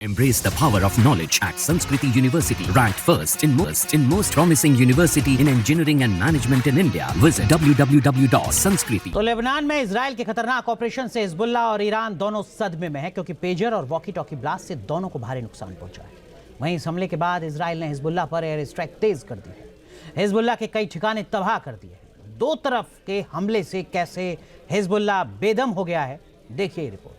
Embrace the power of knowledge at Sanskriti University, ranked first in most promising university in engineering and management in India. Visit www.sanskriti. तो Lebanon में Israel के खतरनाक operation से Hezbollah और Iran दोनों सदमे में है, क्योंकि पेजर और वॉकी टॉकी ब्लास्ट से दोनों को भारी नुकसान पहुंचा है। वहीं इस हमले के बाद इजराइल ने हिजबुल्लाह पर एयर स्ट्राइक तेज कर दी है। हिजबुल्लाह के कई ठिकाने तबाह कर दिए हैं। दो तरफ के हमले से कैसे हिजबुल्लाह बेदम हो गया है, देखिए रिपोर्ट।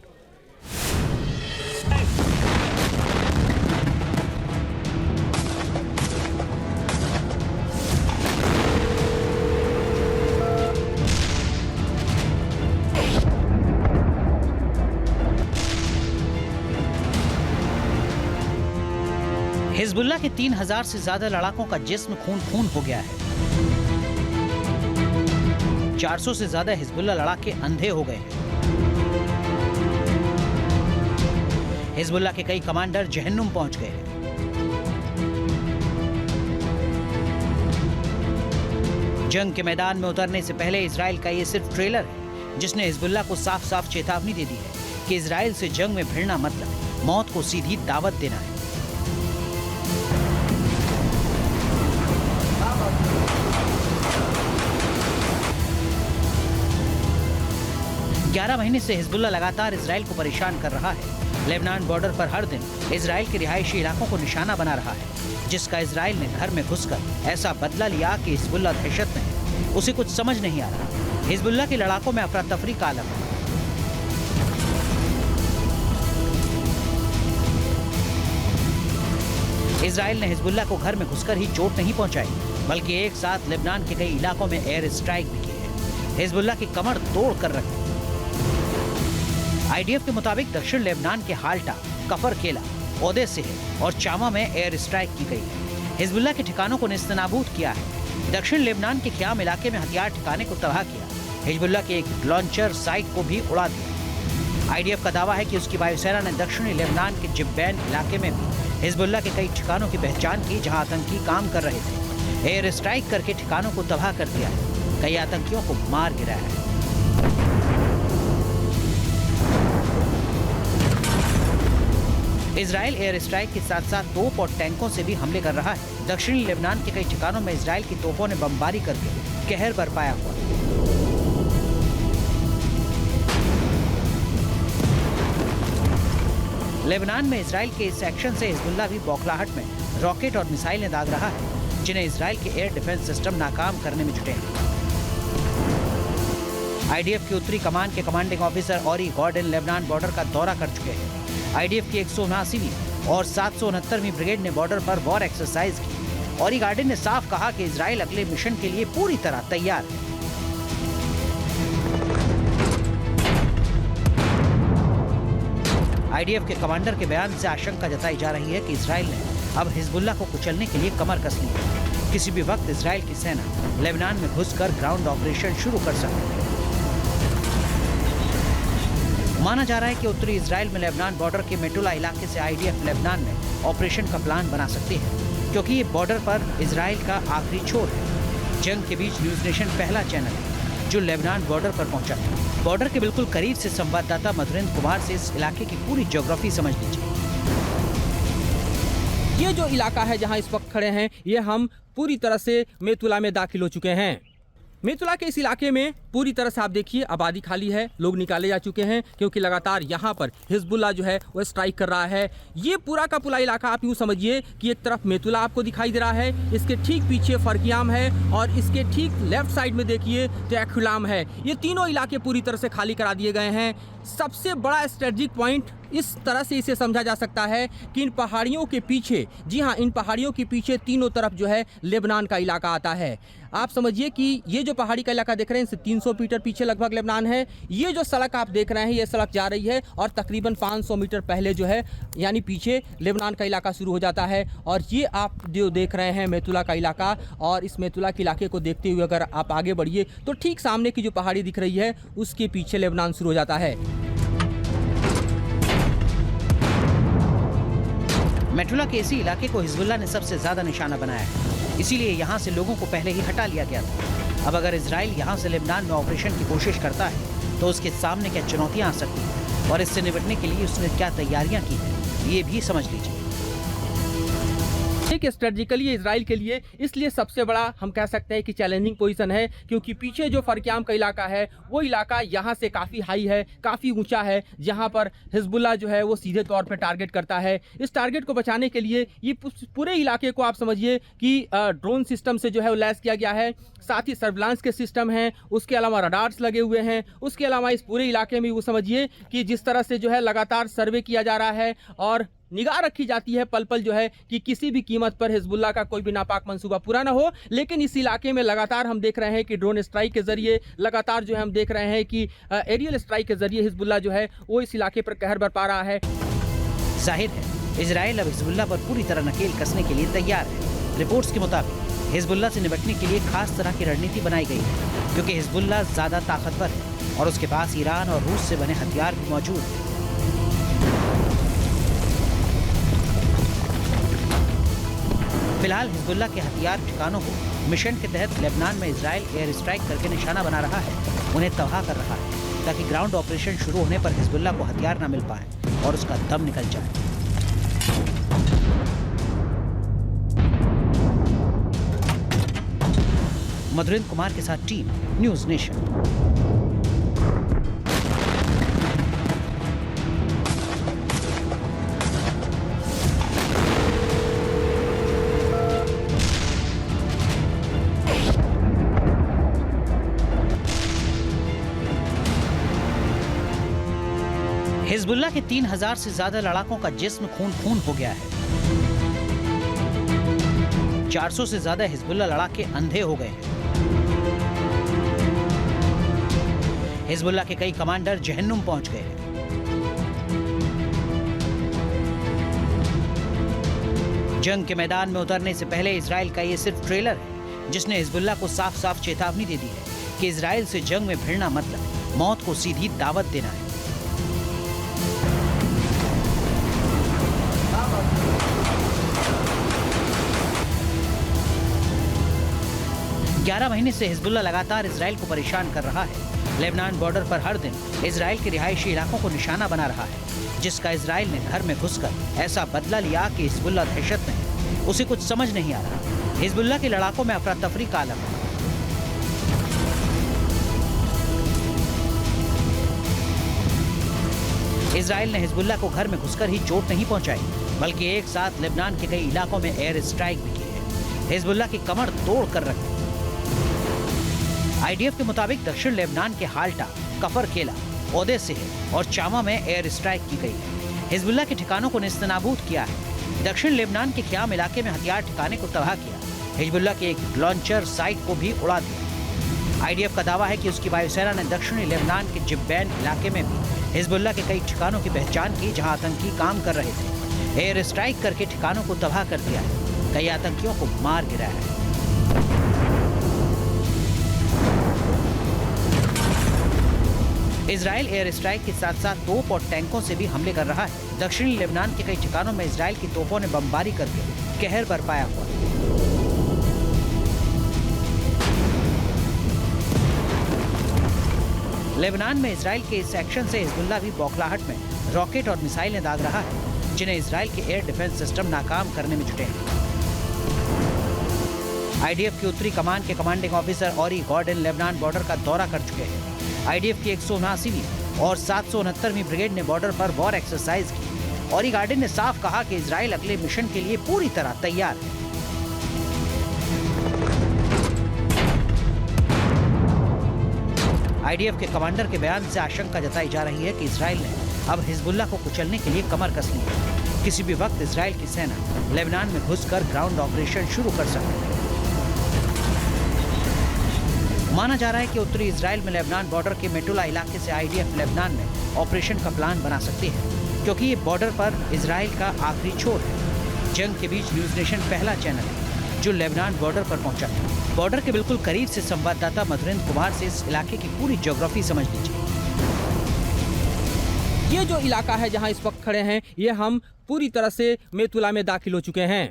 हिजबुल्लाह के 3000 से ज्यादा लड़ाकों का जिस्म खून खून हो गया है। 400 से ज्यादा हिजबुल्लाह लड़ाके अंधे हो गए हैं। हिजबुल्लाह के कई कमांडर जहन्नुम पहुंच गए हैं। जंग के मैदान में उतरने से पहले इजराइल का ये सिर्फ ट्रेलर है, जिसने हिजबुल्लाह को साफ साफ चेतावनी दे दी है कि इजराइल से जंग में भिड़ना मतलब मौत को सीधी दावत देना है। 11 महीने से हिजबुल्लाह लगातार इजराइल को परेशान कर रहा है। लेबनान बॉर्डर पर हर दिन इजराइल के रिहायशी इलाकों को निशाना बना रहा है, जिसका इजराइल ने घर में घुसकर ऐसा बदला लिया कि हिजबुल्लाह दहशत में है। उसे कुछ समझ नहीं आ रहा। हिजबुल्लाह के लड़ाकों में अफरा तफरी का आलम है। इजराइल ने हिजबुल्लाह को घर में घुसकर ही चोट नहीं पहुंचाई, बल्कि एक साथ लेबनान के कई इलाकों में एयर स्ट्राइक भी की है। हिजबुल्लाह की कमर तोड़ कर रखी। आईडीएफ के मुताबिक दक्षिण लेबनान के हाल्टा, कफर केला, ओदेसेह और चामा में एयर स्ट्राइक की गई है। हिजबुल्लाह के ठिकानों को नेस्तनाबूद किया है। दक्षिण लेबनान के ख्याम इलाके में हथियार ठिकाने को तबाह किया। हिजबुल्लाह के एक लॉन्चर साइट को भी उड़ा दिया। आईडीएफ का दावा है कि उसकी वायुसेना ने दक्षिणी लेबनान के जिब्बैन इलाके में भी हिजबुल्लाह के कई ठिकानों की पहचान की, जहां आतंकी काम कर रहे थे। एयर स्ट्राइक करके ठिकानों को तबाह कर दिया है। कई आतंकियों को मार गिराया है। इजराइल एयर स्ट्राइक के साथ साथ तोप और टैंकों से भी हमले कर रहा है। दक्षिणी लेबनान के कई ठिकानों में इजराइल की तोपों ने बमबारी करके कहर बरपाया हुआ है। लेबनान में इजराइल के इस एक्शन से हिजबुल्लाह भी बौखलाहट में रॉकेट और मिसाइलें दाग रहा है, जिन्हें इजराइल के एयर डिफेंस सिस्टम नाकाम करने में जुटे हैं। आईडीएफ की उत्तरी कमान के commanding officer Ori Gordon Lebanon border का दौरा कर चुके हैं। आईडीएफ की 179वीं और 769वीं ब्रिगेड ने बॉर्डर पर वॉर एक्सरसाइज की। ऑरी गॉर्डन ने साफ कहा कि इजराइल अगले मिशन के लिए पूरी तरह तैयार है। आईडीएफ के कमांडर के बयान से आशंका जताई जा रही है कि इजराइल ने अब हिजबुल्लाह को कुचलने के लिए कमर कस ली है। किसी भी वक्त इजराइल की सेना लेबनान में घुसकर ग्राउंड ऑपरेशन शुरू कर सकती है। माना जा रहा है कि उत्तरी इजराइल में लेबनान बॉर्डर के मेटुला इलाके से आईडीएफ लेबनान में ऑपरेशन का प्लान बना सकती है, क्योंकि ये बॉर्डर पर इजराइल का आखिरी छोर है। जंग के बीच न्यूज नेशन पहला चैनल है जो लेबनान बॉर्डर पर पहुंचा है। बॉर्डर के बिल्कुल करीब से संवाददाता मधुरेंद्र कुमार से इस इलाके की पूरी ज्योग्राफी समझ लीजिए। ये जो इलाका है जहां इस वक्त खड़े हैं, ये हम पूरी तरह से मेतुला में दाखिल हो चुके हैं। मेतुला के इस इलाके में पूरी तरह से आप देखिए आबादी खाली है, लोग निकाले जा चुके हैं, क्योंकि लगातार यहाँ पर हिजबुल्लाह जो है वो स्ट्राइक कर रहा है। ये पूरा का पूरा इलाका आप यूँ समझिए कि एक तरफ मेतुला आपको दिखाई दे रहा है, इसके ठीक पीछे फरकियाम है और इसके ठीक लेफ्ट साइड में देखिए तो एक्खुलाम है। ये तीनों इलाके पूरी तरह से खाली करा दिए गए हैं। सबसे बड़ा स्ट्रेटेजिक पॉइंट इस तरह से इसे समझा जा सकता है कि इन पहाड़ियों के पीछे, जी हाँ, इन पहाड़ियों के पीछे तीनों तरफ जो है लेबनान का इलाका आता है। आप समझिए कि ये जो पहाड़ी का इलाका देख रहे हैं, इससे 300 मीटर पीछे लगभग लेबनान है। ये जो सड़क आप देख रहे हैं, ये सड़क जा रही है और तकरीबन 500 मीटर पहले जो है यानी पीछे लेबनान का इलाका शुरू हो जाता है। और ये आप जो देख रहे हैं मेतुला का इलाका, और इस मेतुला के इलाके को देखते हुए अगर आप आगे बढ़िए तो ठीक सामने की जो पहाड़ी दिख रही है उसके पीछे लेबनान शुरू हो जाता है। मेटुला के इसी इलाके को हिजबुल्लाह ने सबसे ज्यादा निशाना बनाया है, इसीलिए यहाँ से लोगों को पहले ही हटा लिया गया था। अब अगर इजराइल यहाँ से लेबनान में ऑपरेशन की कोशिश करता है तो उसके सामने क्या चुनौतियां आ सकती हैं और इससे निपटने के लिए उसने क्या तैयारियां की हैं, ये भी समझ लीजिए। एक स्ट्रेटेजिकली इजराइल के लिए इसलिए सबसे बड़ा हम कह सकते हैं कि चैलेंजिंग पोजीशन है, क्योंकि पीछे जो फरक्याम का इलाका है वो इलाका यहाँ से काफ़ी हाई है, काफ़ी ऊंचा है, जहाँ पर हिजबुल्लाह जो है वो सीधे तौर पे टारगेट करता है। इस टारगेट को बचाने के लिए ये पूरे इलाके को आप समझिए कि ड्रोन सिस्टम से जो है वो लैस किया गया है, साथ ही सर्विलांस के सिस्टम हैं, उसके अलावा रडार्स लगे हुए हैं। उसके अलावा इस पूरे इलाके में वो समझिए कि जिस तरह से जो है लगातार सर्वे किया जा रहा है और निगाह रखी जाती है पल पल जो है कि किसी भी कीमत पर हिजबुल्लाह का कोई भी नापाक मंसूबा पूरा ना हो। लेकिन इस इलाके में लगातार हम देख रहे हैं कि ड्रोन स्ट्राइक के जरिए लगातार जो है हम देख रहे हैं कि एरियल स्ट्राइक के जरिए हिजबुल्लाह जो है वो इस इलाके पर कहर बरपा रहा है। जाहिर है इजराइल अब हिजबुल्लाह पर पूरी तरह नकेल कसने के लिए तैयार है। रिपोर्ट्स के मुताबिक हिजबुल्लाह से निपटने के लिए खास तरह की रणनीति बनाई गई है, क्योंकि हिजबुल्लाह ज्यादा ताकतवर है और उसके पास ईरान और रूस से बने हथियार भी मौजूद हैं। फिलहाल हिजबुल्लाह के हथियार ठिकानों को मिशन के तहत लेबनान में इजराइल एयर स्ट्राइक करके निशाना बना रहा है, उन्हें तबाह कर रहा है, ताकि ग्राउंड ऑपरेशन शुरू होने पर हिजबुल्लाह को हथियार न मिल पाए और उसका दम निकल जाए। मधुरेंद्र कुमार के साथ टीम न्यूज़ नेशन। हिजबुल्लाह के 3000 से ज्यादा लड़ाकों का जिस्म खून खून हो गया है। 400 से ज्यादा हिजबुल्लाह लड़ाके अंधे हो गए हैं। हिजबुल्लाह के कई कमांडर जहन्नुम पहुंच गए हैं। जंग के मैदान में उतरने से पहले इजराइल का ये सिर्फ ट्रेलर है, जिसने हिजबुल्लाह को साफ साफ चेतावनी दे दी है कि इजराइल से जंग में भिड़ना मतलब मौत को सीधी दावत देना है। 11 महीने से हिजबुल्लाह लगातार इजराइल को परेशान कर रहा है। लेबनान बॉर्डर पर हर दिन इजराइल के रिहायशी इलाकों को निशाना बना रहा है, जिसका इजराइल ने घर में घुसकर ऐसा बदला लिया कि हिजबुल्लाह दहशत में है। उसे कुछ समझ नहीं आ रहा। हिजबुल्लाह के लड़ाकों में अफरा तफरी का आलम है। इजराइल ने हिजबुल्लाह को घर में घुसकर ही चोट नहीं पहुंचाई, बल्कि एक साथ लेबनान के कई इलाकों में एयर स्ट्राइक भी की है। हिजबुल्लाह की कमर तोड़ कर रखी। आईडीएफ के मुताबिक दक्षिण लेबनान के हाल्टा, कफर केला, ओदेसेह और चामा में एयर स्ट्राइक की गई है। हिजबुल्लाह के ठिकानों को नेस्तनाबूद किया है। दक्षिण लेबनान के ख्याम इलाके में हथियार ठिकाने को तबाह किया। हिजबुल्लाह के एक लॉन्चर साइट को भी उड़ा दिया। आईडीएफ का दावा है कि उसकी वायुसेना ने दक्षिणी लेबनान के जिब्बैन इलाके में भी हिजबुल्लाह के कई ठिकानों की पहचान की, जहां आतंकी काम कर रहे थे। एयर स्ट्राइक करके ठिकानों को तबाह कर दिया है। कई आतंकियों को मार गिराया है। इजराइल एयर स्ट्राइक के साथ साथ तोप और टैंकों से भी हमले कर रहा है। दक्षिणी लेबनान के कई ठिकानों में इजराइल की तोपों ने बमबारी करके कहर बरपाया हुआ है। लेबनान में इजराइल के इस एक्शन से हिजबुल्लाह भी बौखलाहट में रॉकेट और मिसाइलें दाग रहा है, जिन्हें इजराइल के एयर डिफेंस सिस्टम नाकाम करने में जुटे हैं। आईडीएफ की उत्तरी कमान के commanding officer Ori Gordon Lebanon border का दौरा कर चुके हैं। आईडीएफ की 179वीं और 769वीं ब्रिगेड ने बॉर्डर पर वॉर एक्सरसाइज की। ऑरी गॉर्डन ने साफ कहा कि इजराइल अगले मिशन के लिए पूरी तरह तैयार है। आईडीएफ के कमांडर के बयान से आशंका जताई जा रही है कि इजराइल ने अब हिजबुल्लाह को कुचलने के लिए कमर कस ली है। किसी भी वक्त इजराइल की सेना लेबनान में घुसकर ग्राउंड ऑपरेशन शुरू कर सकती है। माना जा रहा है कि उत्तरी इजराइल में लेबनान बॉर्डर के मेटुला इलाके से आईडीएफ लेबनान में ऑपरेशन का प्लान बना सकती है, क्योंकि ये बॉर्डर पर इजराइल का आखिरी छोर है। जंग के बीच न्यूज़ नेशन पहला चैनल है जो लेबनान बॉर्डर पर पहुंचा है। बॉर्डर के बिल्कुल करीब से संवाददाता मधुरेंद्र कुमार से इस इलाके की पूरी ज्योग्राफी समझ लीजिए। ये जो इलाका है जहां इस वक्त खड़े हैं, ये हम पूरी तरह से मेतुला में दाखिल हो चुके हैं।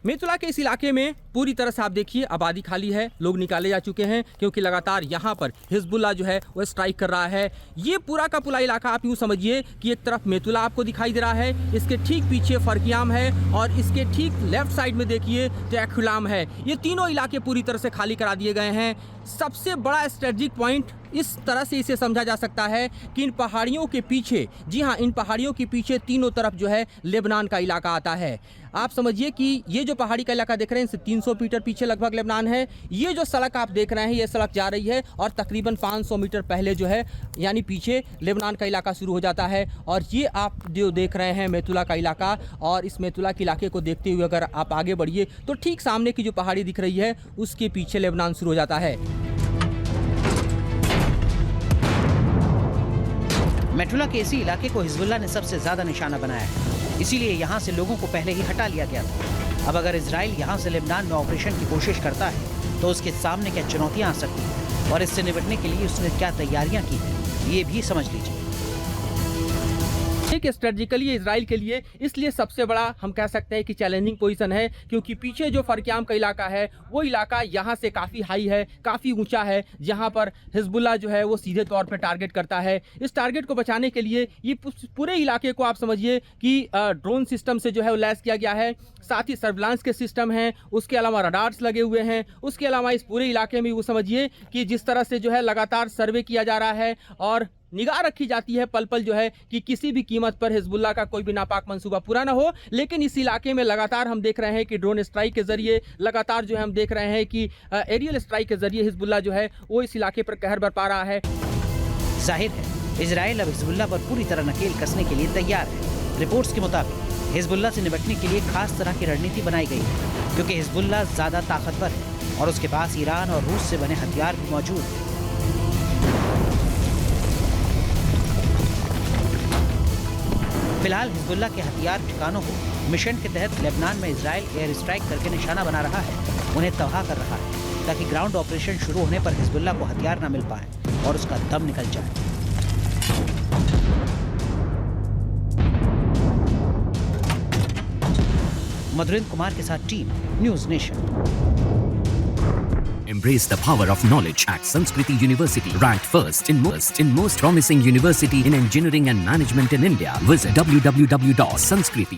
मेतुला के इस इलाके में पूरी तरह से आप देखिए आबादी खाली है, लोग निकाले जा चुके हैं क्योंकि लगातार यहाँ पर हिजबुल्लाह जो है वो स्ट्राइक कर रहा है। ये पूरा का पूरा इलाका आप यूँ समझिए कि एक तरफ मेतुला आपको दिखाई दे रहा है, इसके ठीक पीछे फरकियाम है और इसके ठीक लेफ्ट साइड में देखिए टैखुलाम है। ये तीनों इलाके पूरी तरह से खाली करा दिए गए हैं। सबसे बड़ा स्ट्रेटजिक पॉइंट इस तरह से इसे समझा जा सकता है कि इन पहाड़ियों के पीछे, जी हाँ, इन पहाड़ियों के पीछे तीनों तरफ जो है लेबनान का इलाका आता है। आप समझिए कि ये जो पहाड़ी का इलाका देख रहे हैं इससे 300 मीटर पीछे लगभग लेबनान है। ये जो सड़क आप देख रहे हैं ये सड़क जा रही है और तकरीबन 500 मीटर पहले जो है यानी पीछे लेबनान का इलाका शुरू हो जाता है। और ये आप जो देख रहे हैं मेतुला का इलाका, और इस मेतुला के इलाके को देखते हुए अगर आप आगे बढ़िए तो ठीक सामने की जो पहाड़ी दिख रही है उसके पीछे लेबनान शुरू हो जाता है। मेतुला के इसी इलाके को हिजबुल्लाह ने सबसे ज्यादा निशाना बनाया है, इसीलिए यहाँ से लोगों को पहले ही हटा लिया गया था। अब अगर इजराइल यहाँ से लेबनान में ऑपरेशन की कोशिश करता है तो उसके सामने क्या चुनौतियां आ सकती हैं और इससे निपटने के लिए उसने क्या तैयारियां की हैं, ये भी समझ लीजिए। एक स्ट्रेटजिकली इजराइल के लिए इसलिए सबसे बड़ा हम कह सकते हैं कि चैलेंजिंग पोजीशन है, क्योंकि पीछे जो फरकियाम का इलाका है वो इलाका यहाँ से काफ़ी हाई है, काफ़ी ऊंचा है, जहाँ पर हिजबुल्लाह जो है वो सीधे तौर पे टारगेट करता है। इस टारगेट को बचाने के लिए ये पूरे इलाके को आप समझिए कि ड्रोन सिस्टम से जो है वो लैस किया गया है, साथ ही सर्विलांस के सिस्टम हैं, उसके अलावा रडार्स लगे हुए हैं। उसके अलावा इस पूरे इलाके में वो समझिए कि जिस तरह से जो है लगातार सर्वे किया जा रहा है और निगाह रखी जाती है पल पल जो है कि किसी भी कीमत पर हिजबुल्लाह का कोई भी नापाक मंसूबा पूरा ना हो। लेकिन इस इलाके में लगातार हम देख रहे हैं कि ड्रोन स्ट्राइक के जरिए लगातार जो है हम देख रहे हैं कि एरियल स्ट्राइक के जरिए हिजबुल्लाह जो है वो इस इलाके पर कहर बरपा रहा है। जाहिर है इजराइल अब हिजबुल्लाह पर पूरी तरह नकेल कसने के लिए तैयार है। रिपोर्ट्स के मुताबिक हिजबुल्लाह से निपटने के लिए खास तरह की रणनीति बनाई गई है, क्योंकि हिजबुल्लाह ज्यादा ताकतवर है और उसके पास ईरान और रूस से बने हथियार भी मौजूद हैं। फिलहाल हिजबुल्लाह के हथियार ठिकानों को मिशन के तहत लेबनान में इजराइल एयर स्ट्राइक करके निशाना बना रहा है, उन्हें तबाह कर रहा है, ताकि ग्राउंड ऑपरेशन शुरू होने पर हिजबुल्लाह को हथियार न मिल पाए और उसका दम निकल जाए। मधुरेंद्र कुमार के साथ team news nation. Embrace the power of knowledge at Sanskriti University, ranked first in most promising university in engineering and management in India. Visit www.sanskriti